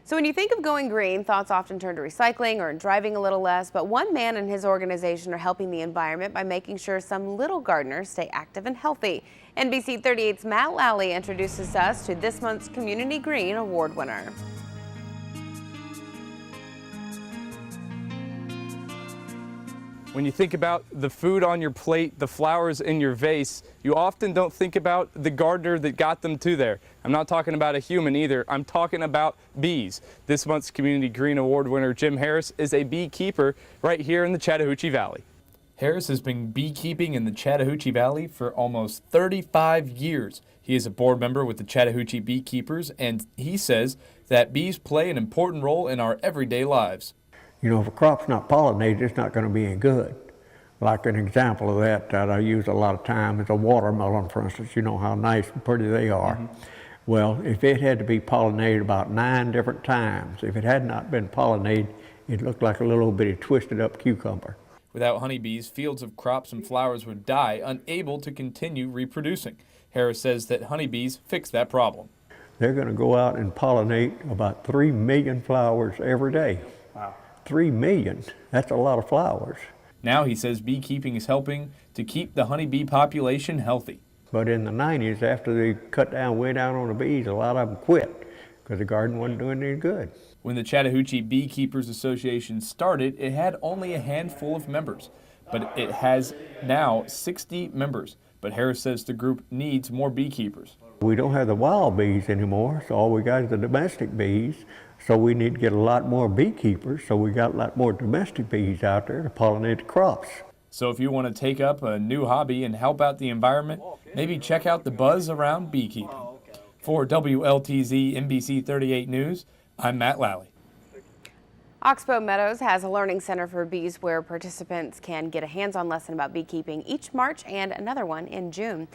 So when you think of going green, thoughts often turn to recycling or driving a little less, but one man and his organization are helping the environment by making sure some little gardeners stay active and healthy. NBC 38's Matt Lally introduces us to this month's Community Green Award winner. When you think about the food on your plate, the flowers in your vase, you often don't think about the gardener that got them to there. I'm not talking about a human either. I'm talking about bees. This month's Community Green Award winner Jim Harris is a beekeeper right here in the Chattahoochee Valley. Harris has been beekeeping in the Chattahoochee Valley for almost 35 years. He is a board member with the Chattahoochee Beekeepers, and he says that bees play an important role in our everyday lives. You know, if a crop's not pollinated, it's not going to be any good. Like an example of that I use a lot of time is a watermelon, for instance. You know how nice and pretty they are. Mm-hmm. Well, if it had to be pollinated about 9 different times, if it had not been pollinated, it looked like a little bitty twisted up cucumber. Without honeybees, fields of crops and flowers would die, unable to continue reproducing. Harris says that honeybees fix that problem. They're going to go out and pollinate about 3 million flowers every day. Wow. 3 million, that's a lot of flowers. Now he says beekeeping is helping to keep the honeybee population healthy. But in the 90s, after they cut down way down on the bees, a lot of them quit because the garden wasn't doing any good. When the Chattahoochee Beekeepers Association started, it had only a handful of members, but it has now 60 members. But Harris says the group needs more beekeepers. We don't have the wild bees anymore, so all we got is the domestic bees. So we need to get a lot more beekeepers, so we got a lot more domestic bees out there to pollinate the crops. So if you want to take up a new hobby and help out the environment, maybe check out the buzz around beekeeping. For WLTZ NBC 38 News, I'm Matt Lally. Oxbow Meadows has a learning center for bees where participants can get a hands-on lesson about beekeeping each March and another one in June.